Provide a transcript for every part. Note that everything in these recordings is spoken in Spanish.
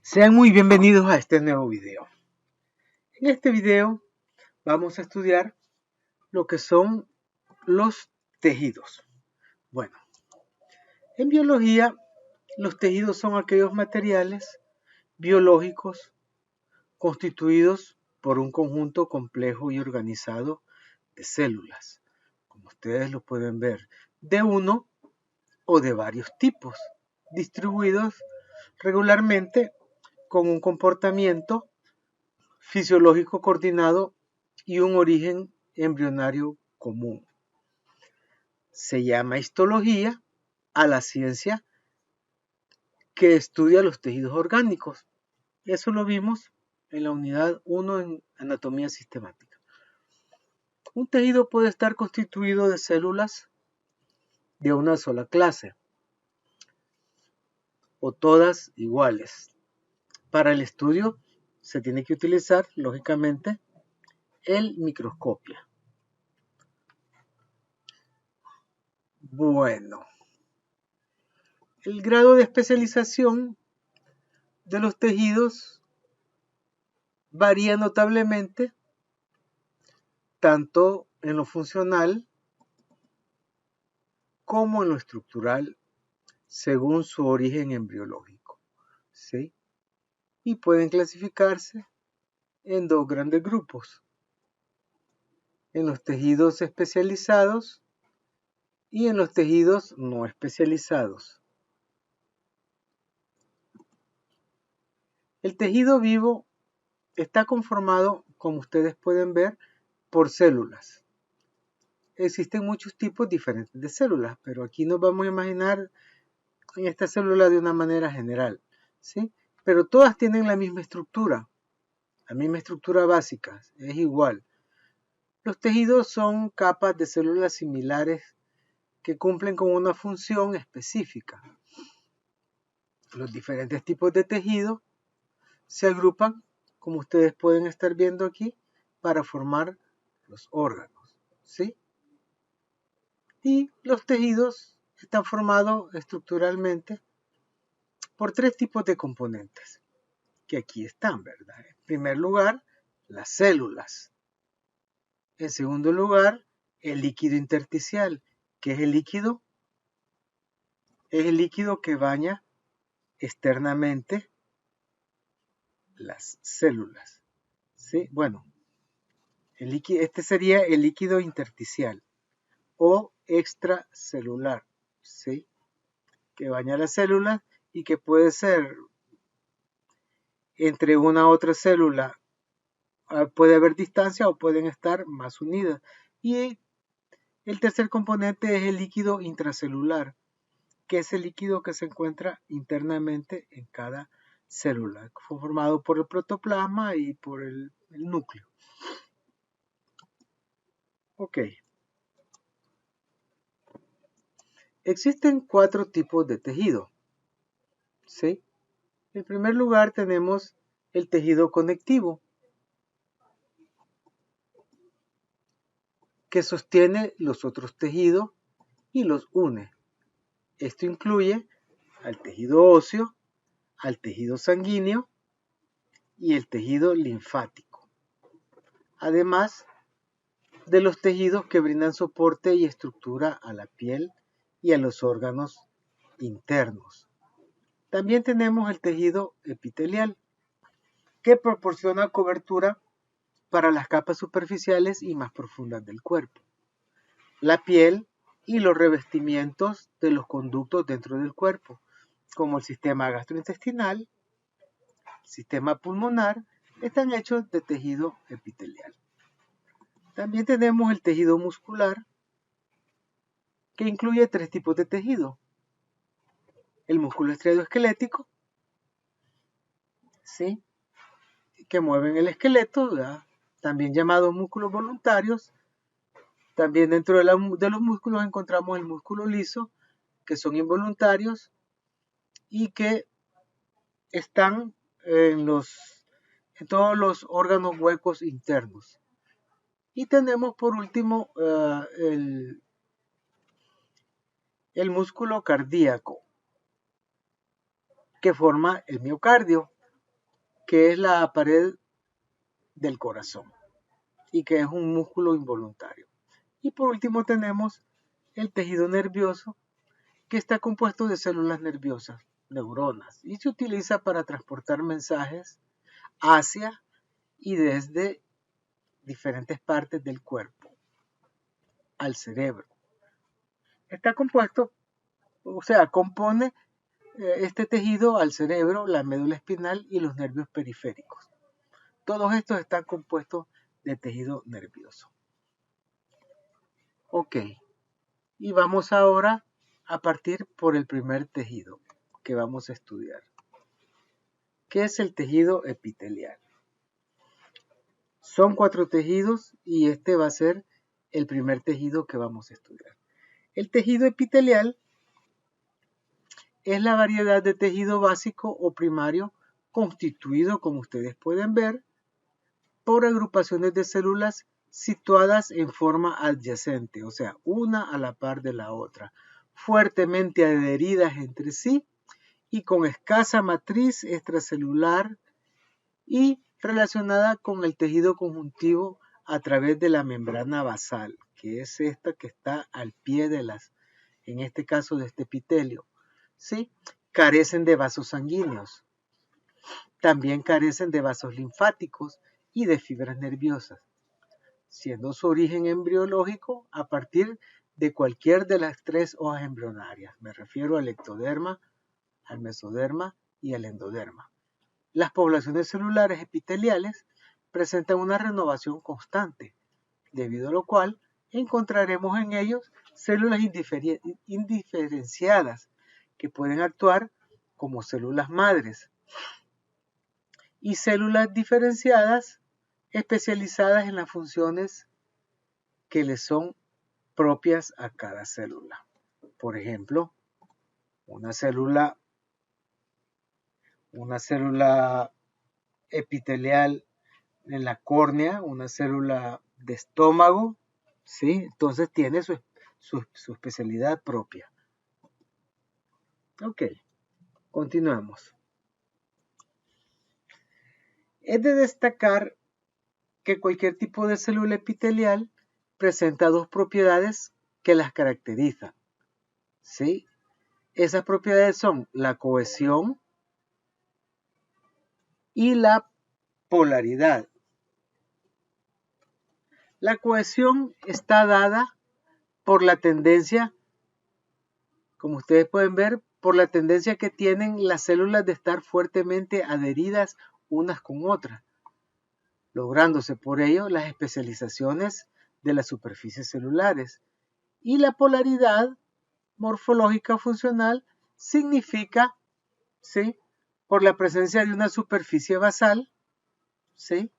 Sean muy bienvenidos a este nuevo video. En este video vamos a estudiar lo que son los tejidos. Bueno, en biología los tejidos son aquellos materiales biológicos constituidos por un conjunto complejo y organizado de células, como ustedes lo pueden ver, de uno o de varios tipos, distribuidos regularmente con un comportamiento fisiológico coordinado y un origen embrionario común. Se llama histología a la ciencia que estudia los tejidos orgánicos. Eso lo vimos en la unidad 1 en anatomía sistemática. Un tejido puede estar constituido de células de una sola clase o todas iguales. Para el estudio se tiene que utilizar, lógicamente, el microscopio. Bueno, el grado de especialización de los tejidos varía notablemente tanto en lo funcional como en lo estructural según su origen embriológico, ¿sí? Y pueden clasificarse en dos grandes grupos, en los tejidos especializados y en los tejidos no especializados. El tejido vivo está conformado, como ustedes pueden ver, por células. Existen muchos tipos diferentes de células, pero aquí nos vamos a imaginar en esta célula de una manera general, ¿sí? Pero todas tienen la misma estructura básica, es igual. Los tejidos son capas de células similares que cumplen con una función específica. Los diferentes tipos de tejido se agrupan, como ustedes pueden estar viendo aquí, para formar los órganos, ¿sí? Y los tejidos están formados estructuralmente por tres tipos de componentes, que aquí están, ¿verdad? En primer lugar, las células. En segundo lugar, el líquido intersticial. ¿Qué es el líquido? Es el líquido que baña externamente las células, ¿sí? Bueno, este sería el líquido intersticial o extracelular, ¿sí? Que baña las células y que puede ser entre una u otra célula, puede haber distancia o pueden estar más unidas. Y el tercer componente es el líquido intracelular, que es el líquido que se encuentra internamente en cada célula, formado por el protoplasma y por el núcleo. Ok. Existen 4 tipos de tejido, ¿sí? En primer lugar tenemos el tejido conectivo, que sostiene los otros tejidos y los une. Esto incluye al tejido óseo, al tejido sanguíneo y el tejido linfático. Además de los tejidos que brindan soporte y estructura a la piel y a los órganos internos. También tenemos el tejido epitelial, que proporciona cobertura para las capas superficiales y más profundas del cuerpo, la piel y los revestimientos de los conductos dentro del cuerpo, como el sistema gastrointestinal, el sistema pulmonar, están hechos de tejido epitelial. También tenemos el tejido muscular, que incluye 3 tipos de tejido. El músculo estriadoesquelético, ¿sí? Que mueven el esqueleto, ¿verdad? También llamados músculos voluntarios. También dentro de los músculos encontramos el músculo liso, que son involuntarios y que están en todos los órganos huecos internos. Y tenemos por último el músculo cardíaco, que forma el miocardio. que es la pared del corazón y que es un músculo involuntario. Y por último tenemos el tejido nervioso, que está compuesto de células nerviosas, neuronas, y se utiliza para transportar mensajes hacia y desde diferentes partes del cuerpo al cerebro. Está compuesto, o sea, compone este tejido al cerebro, la médula espinal y los nervios periféricos. Todos estos están compuestos de tejido nervioso. Ok, y vamos ahora a partir por el primer tejido que vamos a estudiar, que es el tejido epitelial. Son 4 tejidos y este va a ser el primer tejido que vamos a estudiar. El tejido epitelial es la variedad de tejido básico o primario constituido, como ustedes pueden ver, por agrupaciones de células situadas en forma adyacente, o sea, una a la par de la otra, fuertemente adheridas entre sí y con escasa matriz extracelular y relacionada con el tejido conjuntivo a través de la membrana basal, que es esta que está al pie de en este caso de este epitelio. ¿Sí? Carecen de vasos sanguíneos. También carecen de vasos linfáticos y de fibras nerviosas, siendo su origen embriológico a partir de cualquier de las 3 hojas embrionarias. Me refiero al ectoderma, al mesoderma y al endoderma. Las poblaciones celulares epiteliales presentan una renovación constante, debido a lo cual encontraremos en ellos células indiferenciadas que pueden actuar como células madres y células diferenciadas especializadas en las funciones que les son propias a cada célula. Por ejemplo, una célula epitelial en la córnea, una célula de estómago, ¿sí? Entonces tiene su especialidad propia. Ok, continuamos. Es de destacar que cualquier tipo de célula epitelial presenta 2 propiedades que las caracterizan, ¿sí? Esas propiedades son la cohesión y la polaridad. La cohesión está dada por la tendencia, como ustedes pueden ver, por la tendencia que tienen las células de estar fuertemente adheridas unas con otras, lográndose por ello las especializaciones de las superficies celulares. Y la polaridad morfológica funcional significa, ¿sí?, por la presencia de una superficie basal, ¿sí?,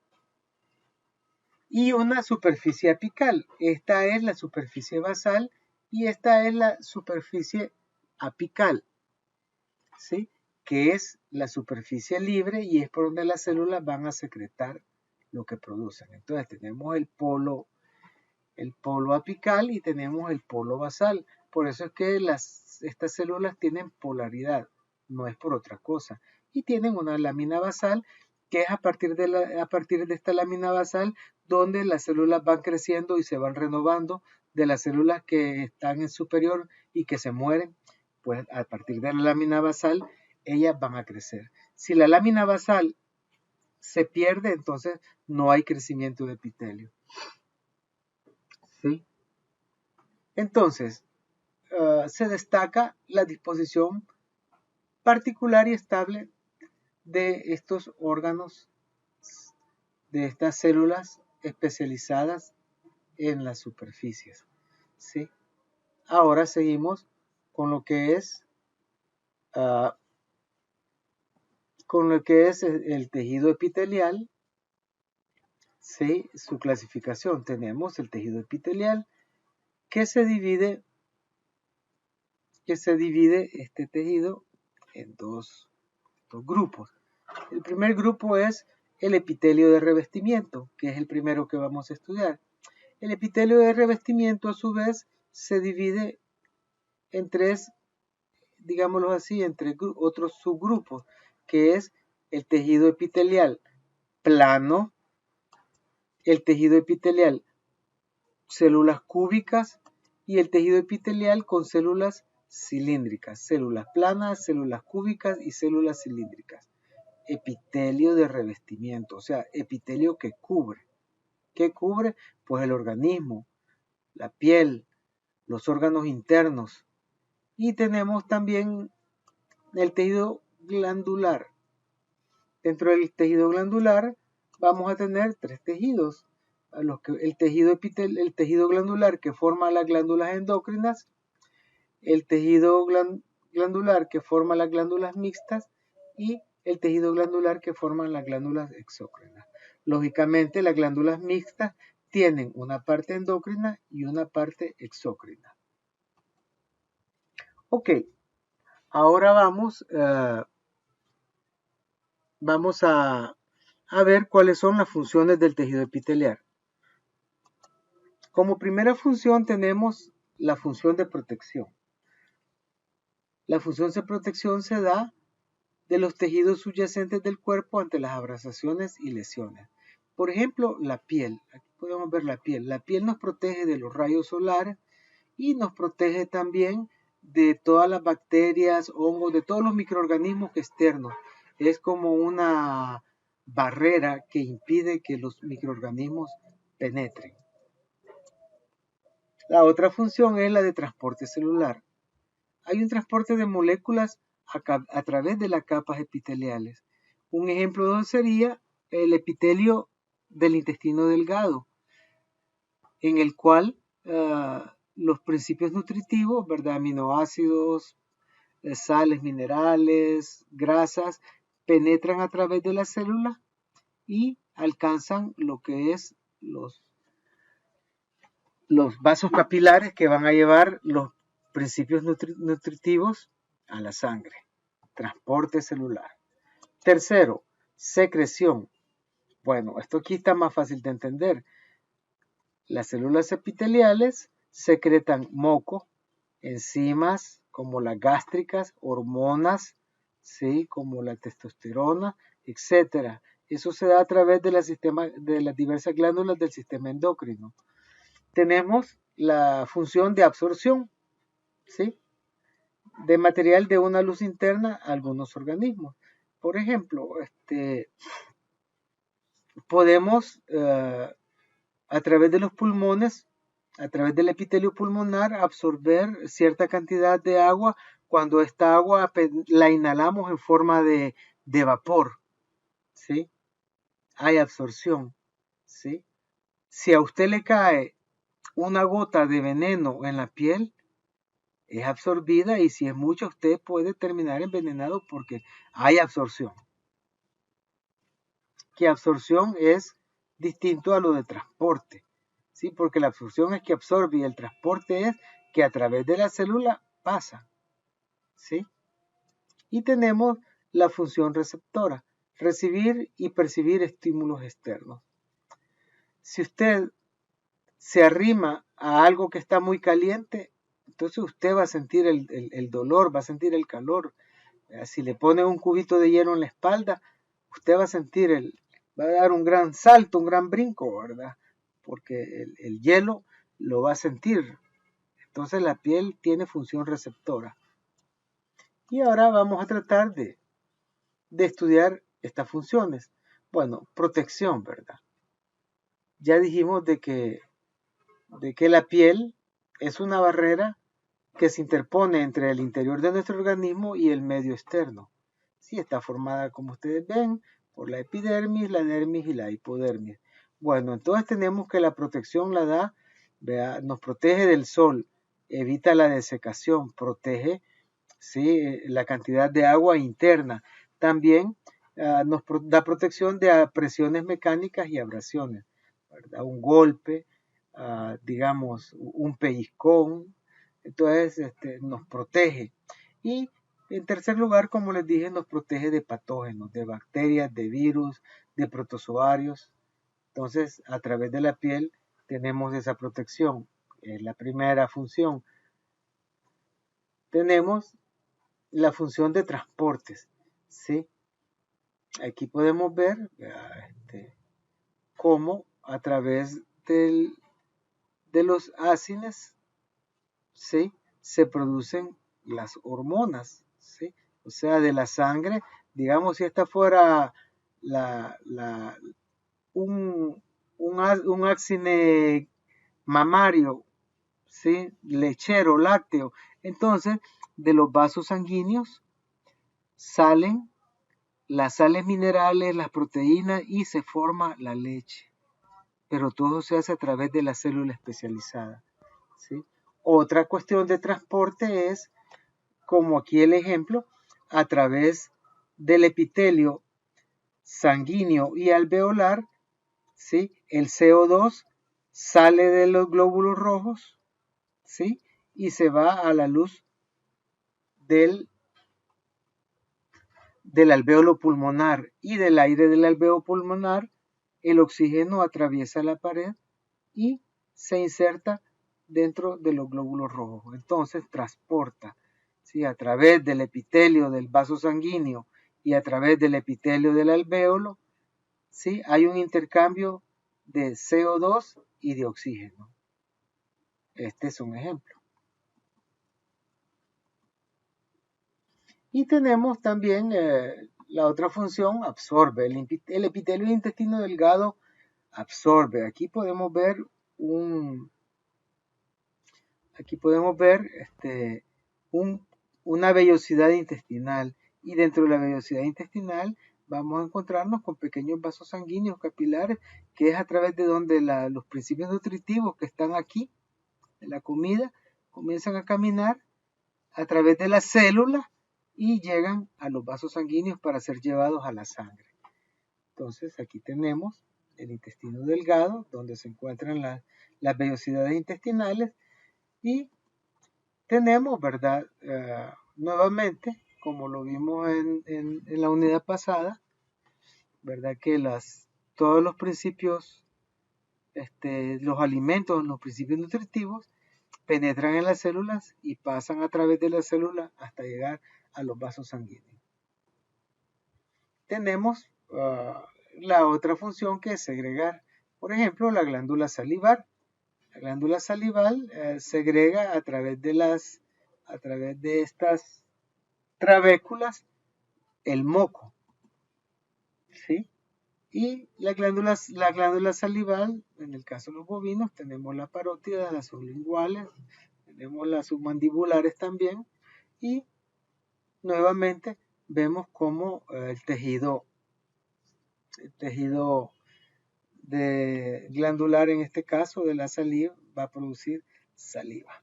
y una superficie apical. Esta es la superficie basal y esta es la superficie apical, ¿sí?, que es la superficie libre y es por donde las células van a secretar lo que producen. Entonces tenemos el polo apical y tenemos el polo basal. Por eso es que estas células tienen polaridad, no es por otra cosa. Y tienen una lámina basal que es a partir de esta lámina basal donde las células van creciendo y se van renovando. De las células que están en superior y que se mueren, pues a partir de la lámina basal ellas van a crecer. Si la lámina basal se pierde, entonces no hay crecimiento de epitelio. ¿Sí? Entonces, se destaca la disposición particular y estable de estos órganos, de estas células especializadas en las superficies. ¿Sí? Ahora seguimos con lo que es el tejido epitelial. ¿Sí? Su clasificación. Tenemos el tejido epitelial que se divide este tejido en dos grupos. El primer grupo es el epitelio de revestimiento, que es el primero que vamos a estudiar. El epitelio de revestimiento, a su vez, se divide en 3, digámoslo así, entre otros subgrupos, que es el tejido epitelial plano, el tejido epitelial células cúbicas y el tejido epitelial con células cilíndricas, células planas, células cúbicas y células cilíndricas. Epitelio de revestimiento, o sea, epitelio que cubre. ¿Qué cubre? Pues el organismo, la piel, los órganos internos. Y tenemos también el tejido glandular. Dentro del tejido glandular vamos a tener tres tejidos. El tejido glandular que forma las glándulas endocrinas, el tejido glandular que forma las glándulas mixtas y el tejido glandular que forman las glándulas exócrinas. Lógicamente, las glándulas mixtas tienen una parte endocrina y una parte exócrina. Ok, ahora vamos a ver cuáles son las funciones del tejido epitelial. Como primera función tenemos la función de protección. La función de protección se da de los tejidos subyacentes del cuerpo ante las abrasaciones y lesiones. Por ejemplo, la piel. Aquí podemos ver la piel. La piel nos protege de los rayos solares y nos protege también de todas las bacterias, hongos, de todos los microorganismos externos. Es como una barrera que impide que los microorganismos penetren. La otra función es la de transporte celular. Hay un transporte de moléculas a través de las capas epiteliales. Un ejemplo sería el epitelio del intestino delgado, en el cual los principios nutritivos, ¿verdad? Aminoácidos, sales, minerales, grasas, penetran a través de la célula y alcanzan lo que es los vasos capilares que van a llevar los principios nutritivos a la sangre. Transporte celular. Tercero, secreción. Bueno, esto aquí está más fácil de entender. Las células epiteliales secretan moco, enzimas como las gástricas, hormonas, ¿sí? Como la testosterona, etc. Eso se da a través de las diversas glándulas del sistema endocrino. Tenemos la función de absorción, ¿sí? De material de una luz interna a algunos organismos. Por ejemplo, podemos a través de los pulmones, a través del epitelio pulmonar, absorber cierta cantidad de agua cuando esta agua la inhalamos en forma de vapor, ¿sí? Hay absorción, ¿sí? Si a usted le cae una gota de veneno en la piel, es absorbida y si es mucho usted puede terminar envenenado porque hay absorción. Que absorción es distinto a lo de transporte, ¿sí? Porque la absorción es que absorbe y el transporte es que a través de la célula pasa, ¿sí? Y tenemos la función receptora, recibir y percibir estímulos externos. Si usted se arrima a algo que está muy caliente, entonces usted va a sentir el dolor, va a sentir el calor. Si le pone un cubito de hielo en la espalda, usted va a sentir va a dar un gran salto, un gran brinco, ¿verdad? Porque el hielo lo va a sentir. Entonces la piel tiene función receptora. Y ahora vamos a tratar de estudiar estas funciones. Bueno, protección, ¿verdad? Ya dijimos de que la piel es una barrera que se interpone entre el interior de nuestro organismo y el medio externo. Sí, está formada, como ustedes ven, por la epidermis, la dermis y la hipodermis. Bueno, entonces tenemos que la protección la da, vea, nos protege del sol, evita la desecación, protege, ¿sí?, la cantidad de agua interna. También nos da protección de presiones mecánicas y abrasiones, ¿verdad? Un golpe, digamos, un pellizcón, entonces nos protege. Y en tercer lugar, como les dije, nos protege de patógenos, de bacterias, de virus, de protozoarios. Entonces, a través de la piel tenemos esa protección. Es la primera función. Tenemos la función de transportes, ¿sí? Aquí podemos ver cómo a través de los ácidos, ¿sí?, se producen las hormonas, ¿sí? O sea, de la sangre, digamos, si esta fuera un ácine mamario, ¿sí?, lechero, lácteo, entonces de los vasos sanguíneos salen las sales minerales, las proteínas y se forma la leche. Pero todo se hace a través de la célula especializada, ¿sí? Otra cuestión de transporte es, como aquí el ejemplo, a través del epitelio sanguíneo y alveolar, ¿sí?, el CO2 sale de los glóbulos rojos, ¿sí?, y se va a la luz del alvéolo pulmonar, y del aire del alvéolo pulmonar el oxígeno atraviesa la pared y se inserta dentro de los glóbulos rojos. Entonces transporta, ¿sí?, a través del epitelio del vaso sanguíneo y a través del epitelio del alvéolo, ¿sí?, hay un intercambio de CO2 y de oxígeno. Este es un ejemplo. Y tenemos también la otra función, absorbe. El epitelio del intestino delgado absorbe. Aquí podemos ver una vellosidad intestinal, y dentro de la vellosidad intestinal vamos a encontrarnos con pequeños vasos sanguíneos capilares, que es a través de donde los principios nutritivos que están aquí en la comida comienzan a caminar a través de las células y llegan a los vasos sanguíneos para ser llevados a la sangre. Entonces aquí tenemos el intestino delgado, donde se encuentran las vellosidades intestinales, y tenemos, ¿verdad? Nuevamente, como lo vimos en la unidad pasada, ¿verdad?, que todos los principios, los alimentos, los principios nutritivos, penetran en las células y pasan a través de las células hasta llegar a los vasos sanguíneos. Tenemos la otra función, que es segregar. Por ejemplo, la glándula salivar. La glándula salival segrega a través de estas trabéculas el moco, ¿sí? Y la glándula salival, en el caso de los bovinos, tenemos la parótida, las sublinguales, tenemos las submandibulares también, y nuevamente vemos cómo el tejido glandular, en este caso de la saliva, va a producir saliva.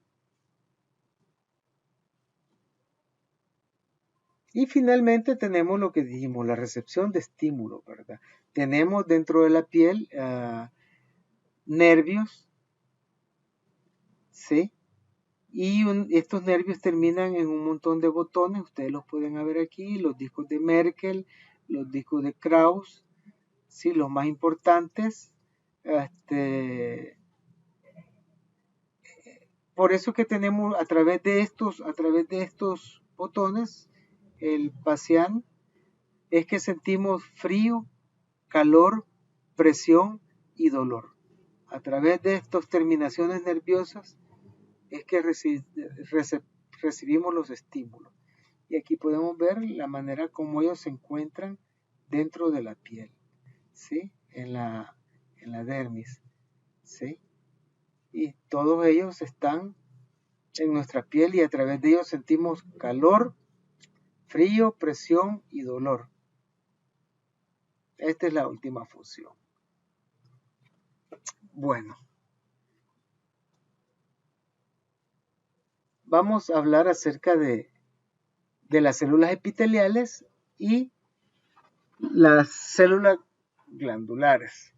Y finalmente tenemos lo que dijimos, la recepción de estímulos, ¿verdad? Tenemos dentro de la piel nervios, ¿sí? Y estos nervios terminan en un montón de botones, ustedes los pueden ver aquí, los discos de Merkel, los discos de Krauss, ¿sí?, los más importantes. Por eso que tenemos a través de estos botones, el Pacián, es que sentimos frío, calor, presión y dolor. A través de estas terminaciones nerviosas es que recibimos los estímulos. Y aquí podemos ver la manera como ellos se encuentran dentro de la piel, ¿sí?, en la dermis, ¿sí? Y todos ellos están en nuestra piel, y a través de ellos sentimos calor, frío, presión y dolor. Esta es la última función. Bueno, vamos a hablar acerca de las células epiteliales y las células glandulares,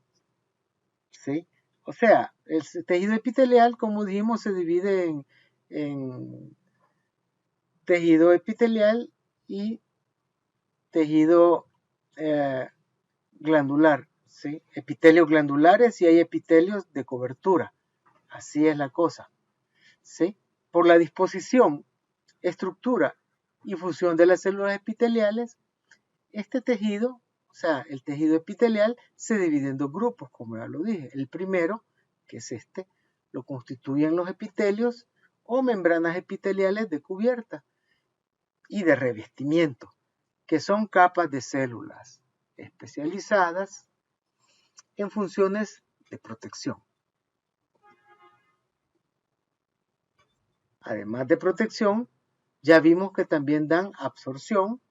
¿sí? O sea, el tejido epitelial, como dijimos, se divide en tejido epitelial y tejido glandular, ¿sí? Epitelios glandulares y hay epitelios de cobertura. Así es la cosa, ¿sí? Por la disposición, estructura y función de las células epiteliales, este tejido O sea, el tejido epitelial se divide en dos grupos, como ya lo dije. El primero, que es este, lo constituyen los epitelios o membranas epiteliales de cubierta y de revestimiento, que son capas de células especializadas en funciones de protección. Además de protección, ya vimos que también dan absorción,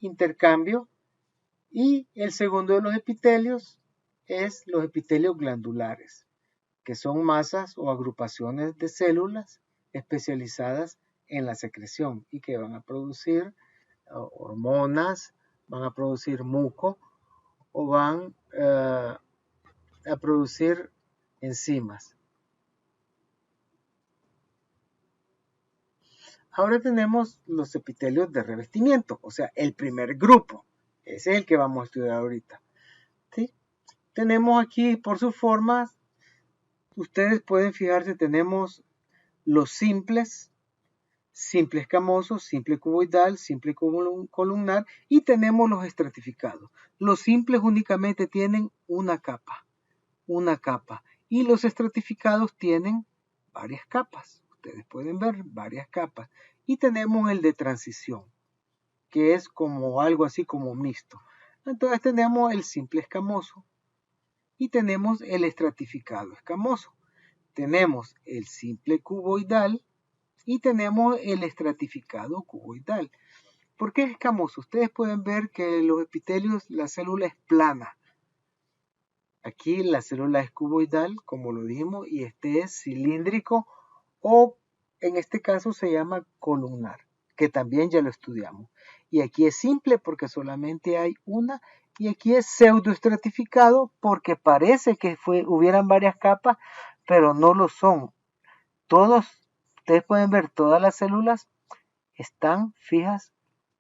intercambio, y el segundo de los epitelios es los epitelios glandulares, que son masas o agrupaciones de células especializadas en la secreción y que van a producir hormonas, van a producir muco o van a producir enzimas. Ahora tenemos los epitelios de revestimiento, o sea, el primer grupo. Ese es el que vamos a estudiar ahorita. ¿Sí? Tenemos aquí por sus formas, ustedes pueden fijarse, tenemos los simples, simple escamoso, simple cuboidal, simple columnar, y tenemos los estratificados. Los simples únicamente tienen una capa, y los estratificados tienen varias capas. Ustedes pueden ver varias capas. Y tenemos el de transición, que es como algo así como mixto. Entonces tenemos el simple escamoso y tenemos el estratificado escamoso. Tenemos el simple cuboidal y tenemos el estratificado cuboidal. ¿Por qué es escamoso? Ustedes pueden ver que los epitelios, la célula es plana. Aquí la célula es cuboidal, como lo dijimos, y este es cilíndrico o en este caso se llama columnar, que también ya lo estudiamos. Y aquí es simple porque solamente hay una, y aquí es pseudoestratificado porque parece que hubieran varias capas, pero no lo son. Ustedes pueden ver todas las células están fijas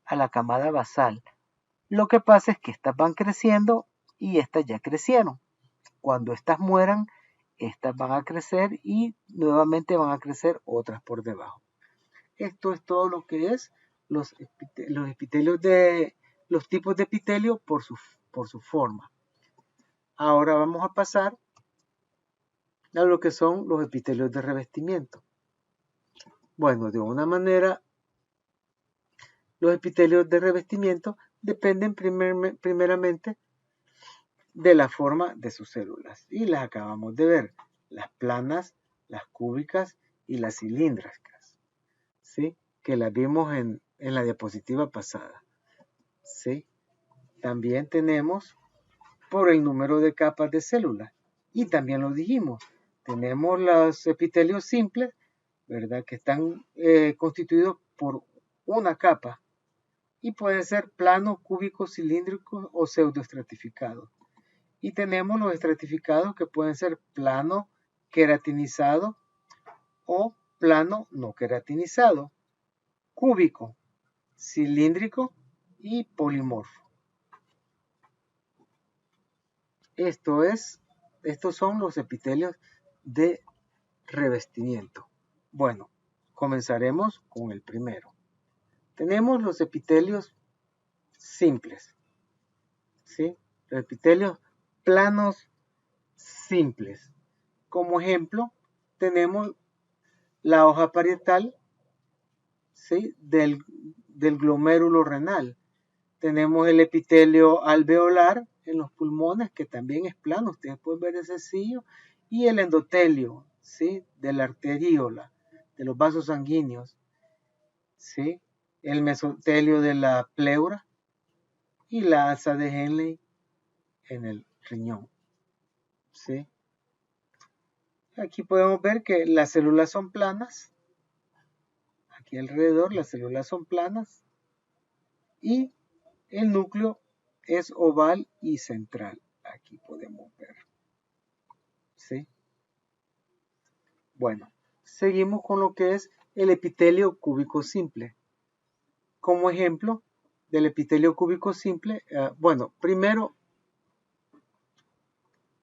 a la camada basal. Lo que pasa es que estas van creciendo y estas ya crecieron. Cuando estas mueran, estas van a crecer y nuevamente van a crecer otras por debajo. Esto es todo lo que es los epitelios de los tipos de epitelio por su forma. Ahora vamos a pasar a lo que son los epitelios de revestimiento. Bueno, de una manera, los epitelios de revestimiento dependen primeramente de la forma de sus células. Y las acabamos de ver, las planas, las cúbicas y las cilíndricas, ¿sí? Que las vimos en la diapositiva pasada, ¿sí? También tenemos por el número de capas de células. Y también lo dijimos, tenemos los epitelios simples, ¿verdad? Que están constituidos por una capa y puede ser plano, cúbico, cilíndrico o pseudoestratificado. Y tenemos los estratificados que pueden ser plano queratinizado o plano no queratinizado, cúbico, cilíndrico y polimorfo. Estos son los epitelios de revestimiento. Bueno, comenzaremos con el primero. Tenemos los epitelios simples, ¿sí? Los epitelios planos simples. Como ejemplo, tenemos la hoja parietal, ¿sí? del glomérulo renal. Tenemos el epitelio alveolar en los pulmones, que también es plano, ustedes pueden ver ese sello, y el endotelio, ¿sí? de la arteríola, de los vasos sanguíneos, ¿sí? El mesotelio de la pleura y la alza de Henle en el riñón, ¿sí? Aquí podemos ver que las células son planas, aquí alrededor las células son planas y el núcleo es oval y central. Aquí podemos ver. ¿Sí? Bueno, seguimos con lo que es el epitelio cúbico simple. Como ejemplo del epitelio cúbico simple, bueno, primero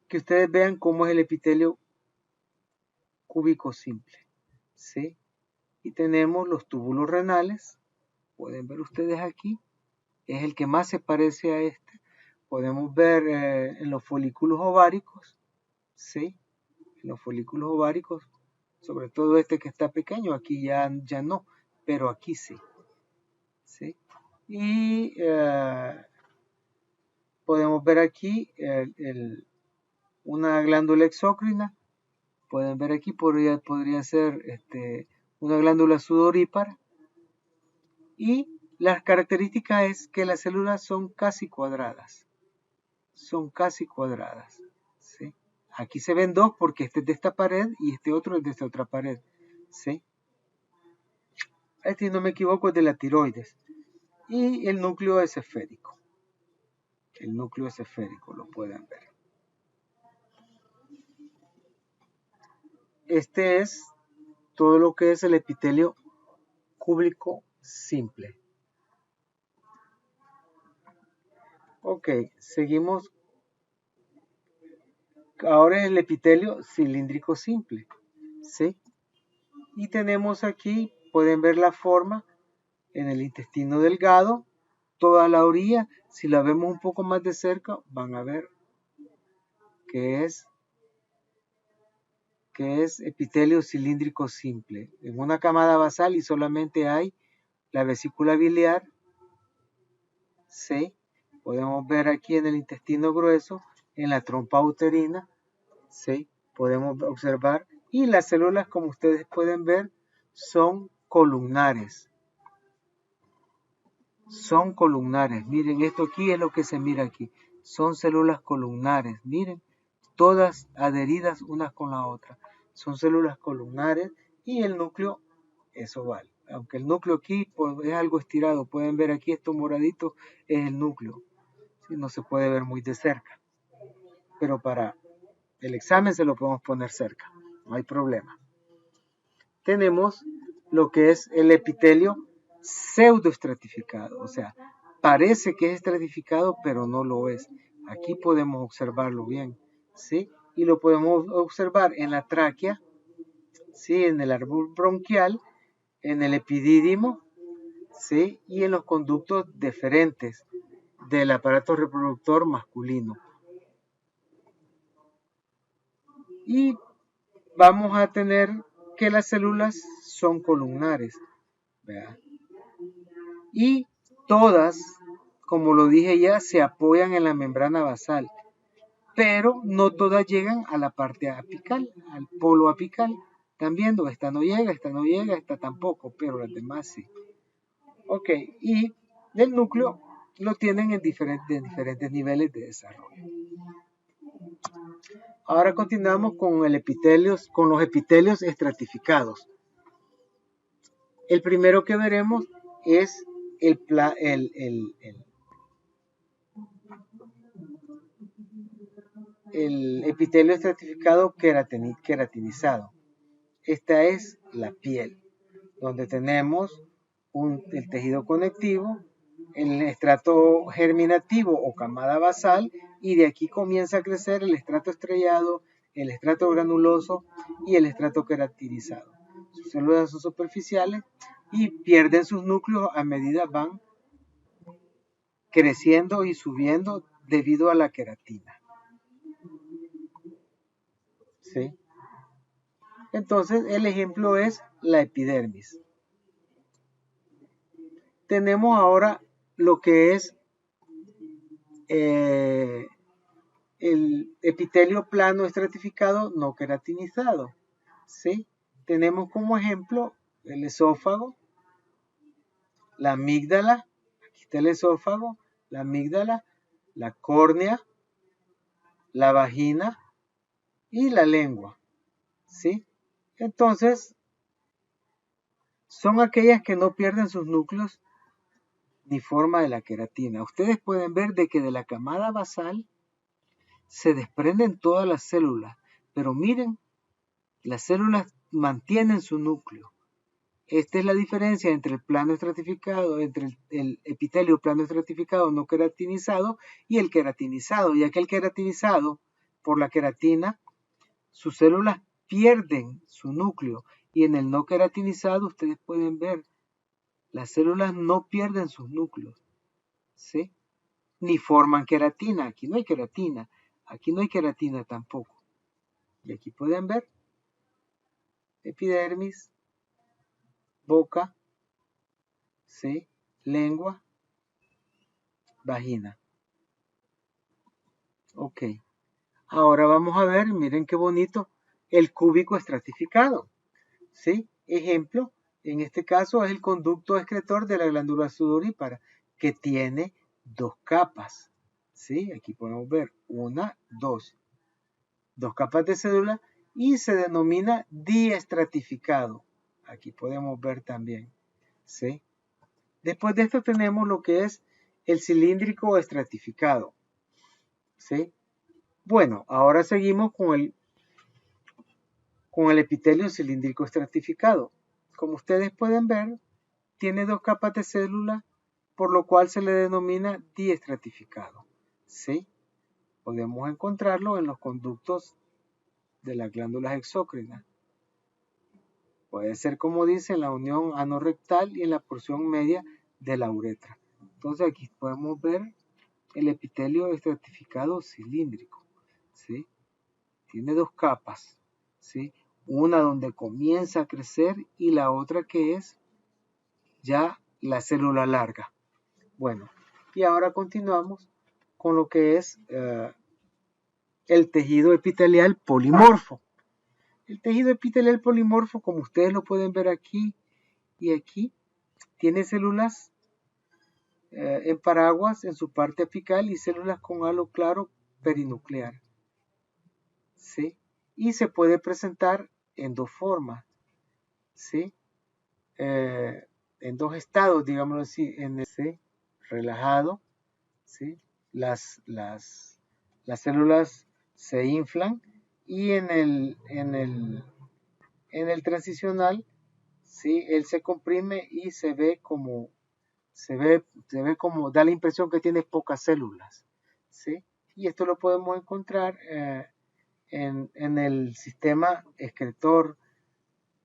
que ustedes vean cómo es el epitelio cúbico simple. ¿Sí? Y tenemos los túbulos renales. Pueden ver ustedes aquí. Es el que más se parece a este. podemos ver en los folículos ováricos, ¿sí? En los folículos ováricos, sobre todo este que está pequeño, aquí ya no, pero aquí sí, ¿sí? Y podemos ver aquí una glándula exócrina. Pueden ver aquí, podría ser una glándula sudorípara. Y las características es que las células son casi cuadradas. Son casi cuadradas. ¿Sí? Aquí se ven dos porque este es de esta pared y este otro es de esta otra pared. ¿Sí? Este, si no me equivoco, es de la tiroides. Y el núcleo es esférico. El núcleo es esférico, lo pueden ver. Este es todo lo que es el epitelio cúbico simple. Ok, seguimos. Ahora es el epitelio cilíndrico simple, ¿sí? Y tenemos aquí, pueden ver la forma en el intestino delgado, toda la orilla. Si la vemos un poco más de cerca, van a ver que es epitelio cilíndrico simple, en una camada basal y solamente hay la vesícula biliar, ¿sí? Podemos ver aquí en el intestino grueso, en la trompa uterina, ¿sí? Podemos observar, y las células, como ustedes pueden ver, son columnares. Son columnares. Miren, esto aquí es lo que se mira aquí. Son células columnares. Miren, todas adheridas unas con la otra. Son células columnares y el núcleo es oval. Aunque el núcleo aquí pues, es algo estirado. Pueden ver aquí esto moradito es el núcleo. ¿Sí? No se puede ver muy de cerca. Pero para el examen se lo podemos poner cerca. No hay problema. Tenemos lo que es el epitelio pseudoestratificado. O sea, parece que es estratificado, pero no lo es. Aquí podemos observarlo bien, ¿sí? Y lo podemos observar en la tráquea, ¿sí? En el árbol bronquial, en el epidídimo, ¿sí? Y en los conductos deferentes del aparato reproductor masculino. Y vamos a tener que las células son columnares, ¿verdad? Y todas, como lo dije ya, se apoyan en la membrana basal, pero no todas llegan a la parte apical, al polo apical. ¿Están viendo? Esta no llega, esta tampoco, pero las demás sí. Ok, y el núcleo lo tienen en diferentes niveles de desarrollo. Ahora continuamos con los epitelios estratificados. El primero que veremos es el epitelio estratificado queratinizado. Esta es la piel, donde tenemos el tejido conectivo, el estrato germinativo o camada basal, y de aquí comienza a crecer el estrato estrellado, el estrato granuloso y el estrato queratinizado. Sus células son superficiales y pierden sus núcleos a medida van creciendo y subiendo debido a la queratina. ¿Sí? Entonces, el ejemplo es la epidermis. Tenemos ahora lo que es el epitelio plano estratificado no queratinizado. ¿Sí? Tenemos como ejemplo el esófago, la amígdala, aquí está el esófago, la amígdala, la córnea, la vagina y la lengua. ¿Sí? Entonces, son aquellas que no pierden sus núcleos ni forma de la queratina. Ustedes pueden ver de que de la camada basal se desprenden todas las células, pero miren, las células mantienen su núcleo. Esta es la diferencia entre el plano estratificado, entre el epitelio plano estratificado no queratinizado y el queratinizado, ya que el queratinizado, por la queratina, sus células pierden su núcleo, y en el no queratinizado ustedes pueden ver, las células no pierden sus núcleos, ¿sí? ni forman queratina. Aquí no hay queratina. Aquí no hay queratina tampoco. Y aquí pueden ver epidermis, boca, ¿sí? Lengua, vagina. Ok. Ahora vamos a ver, miren qué bonito, el cúbico estratificado. ¿Sí? Ejemplo, en este caso es el conducto excretor de la glándula sudorípara, que tiene dos capas. ¿Sí? Aquí podemos ver una, dos capas de célula y se denomina diestratificado. Aquí podemos ver también. ¿Sí? Después de esto tenemos lo que es el cilíndrico estratificado. ¿Sí? Bueno, ahora seguimos con el epitelio cilíndrico estratificado. Como ustedes pueden ver, tiene dos capas de célula, por lo cual se le denomina diestratificado. ¿Sí? Podemos encontrarlo en los conductos de las glándulas exócrinas. Puede ser, como dice, en la unión anorrectal y en la porción media de la uretra. Entonces aquí podemos ver el epitelio estratificado cilíndrico. ¿Sí? Tiene dos capas. ¿Sí? Una donde comienza a crecer y la otra que es ya la célula larga. Bueno, y ahora continuamos con lo que es el tejido epitelial polimorfo. El tejido epitelial polimorfo, como ustedes lo pueden ver aquí y aquí, tiene células en paraguas en su parte apical y células con halo claro perinuclear. ¿Sí? Y se puede presentar en dos formas. ¿Sí? En dos estados, digámoslo así, en ese relajado, ¿sí? Las células se inflan y en el transicional, ¿sí? Él se comprime y se ve como, da la impresión que tiene pocas células, ¿sí? Y esto lo podemos encontrar en el sistema excretor,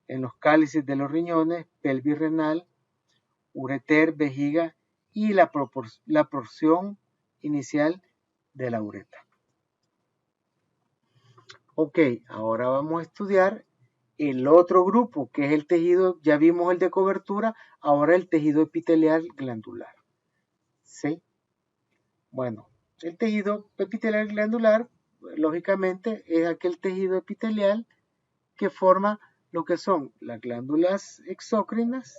en los cálices de los riñones, pelvis renal, ureter, vejiga y la porción inicial de la uretra. Ok, ahora vamos a estudiar el otro grupo, que es el tejido, ya vimos el de cobertura, ahora el tejido epitelial glandular. ¿Sí? Bueno, el tejido epitelial glandular, lógicamente, es aquel tejido epitelial que forma lo que son las glándulas exócrinas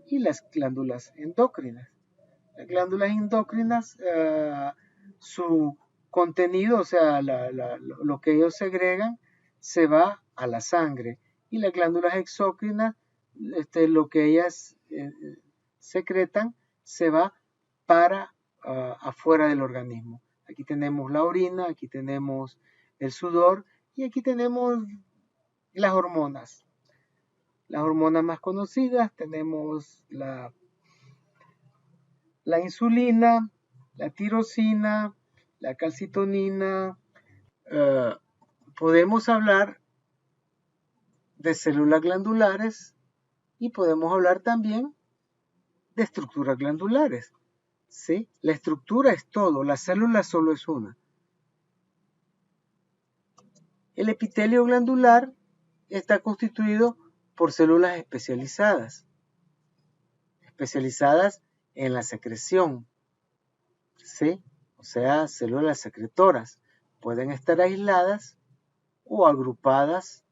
y las glándulas endócrinas. Las glándulas endócrinas, su contenido, o sea, lo que ellos segregan, se va a la sangre. Y las glándulas exócrinas, lo que ellas secretan, se va para afuera del organismo. Aquí tenemos la orina, aquí tenemos el sudor y aquí tenemos las hormonas. Las hormonas más conocidas tenemos la insulina, la tirosina, la calcitonina. Podemos hablar de células glandulares y podemos hablar también de estructuras glandulares. ¿Sí? La estructura es todo, la célula solo es una. El epitelio glandular está constituido por células especializadas en la secreción, ¿sí? O sea, células secretoras. Pueden estar aisladas o agrupadas,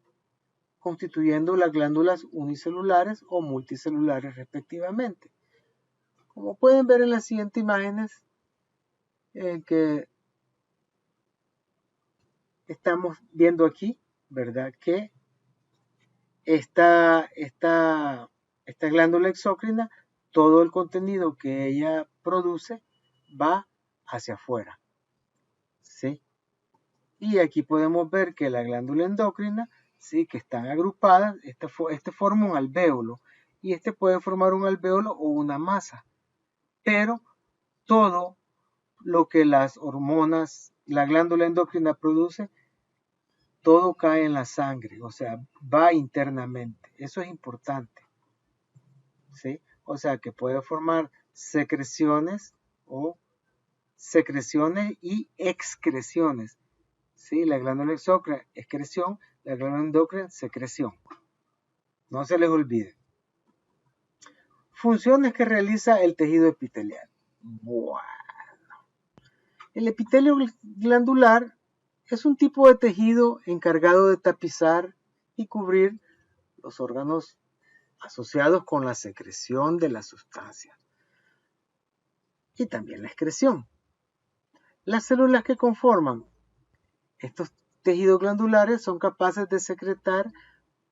constituyendo las glándulas unicelulares o multicelulares respectivamente. Como pueden ver en las siguientes imágenes, que estamos viendo aquí, ¿verdad? Que esta glándula exócrina, todo el contenido que ella produce va hacia afuera, ¿sí? Y aquí podemos ver que la glándula endocrina, ¿sí? Que están agrupadas, este forma un alvéolo y este puede formar un alvéolo o una masa, pero todo lo que las hormonas, la glándula endocrina produce, todo cae en la sangre, o sea, va internamente. Eso es importante, ¿sí? O sea, que puede formar secreciones o secreciones y excreciones. ¿Sí? La glándula exócrina, excreción, la glándula endocrina, secreción. No se les olvide. Funciones que realiza el tejido epitelial. Bueno, el epitelio glandular es un tipo de tejido encargado de tapizar y cubrir los órganos asociados con la secreción de las sustancias y también la excreción. Las células que conforman estos tejidos glandulares son capaces de secretar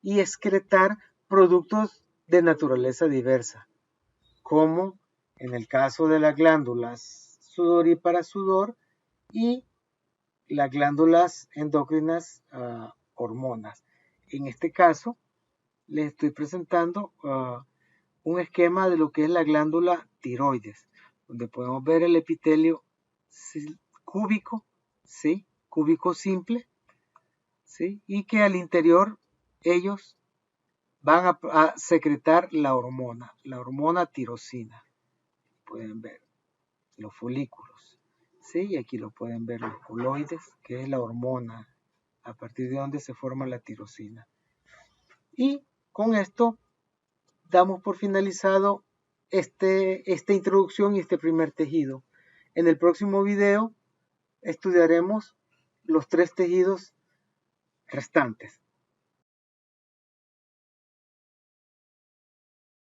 y excretar productos de naturaleza diversa, como en el caso de las glándulas sudoríparas sudor y las glándulas endocrinas hormonas. En este caso, les estoy presentando un esquema de lo que es la glándula tiroides, donde podemos ver el epitelio cúbico, ¿sí? Cúbico simple, ¿sí? Y que al interior ellos van a secretar la hormona tirosina. Pueden ver los folículos, ¿sí? Y aquí lo pueden ver los coloides, que es la hormona a partir de donde se forma la tirosina. Y con esto damos por finalizado esta introducción y este primer tejido. En el próximo video estudiaremos los 3 tejidos restantes.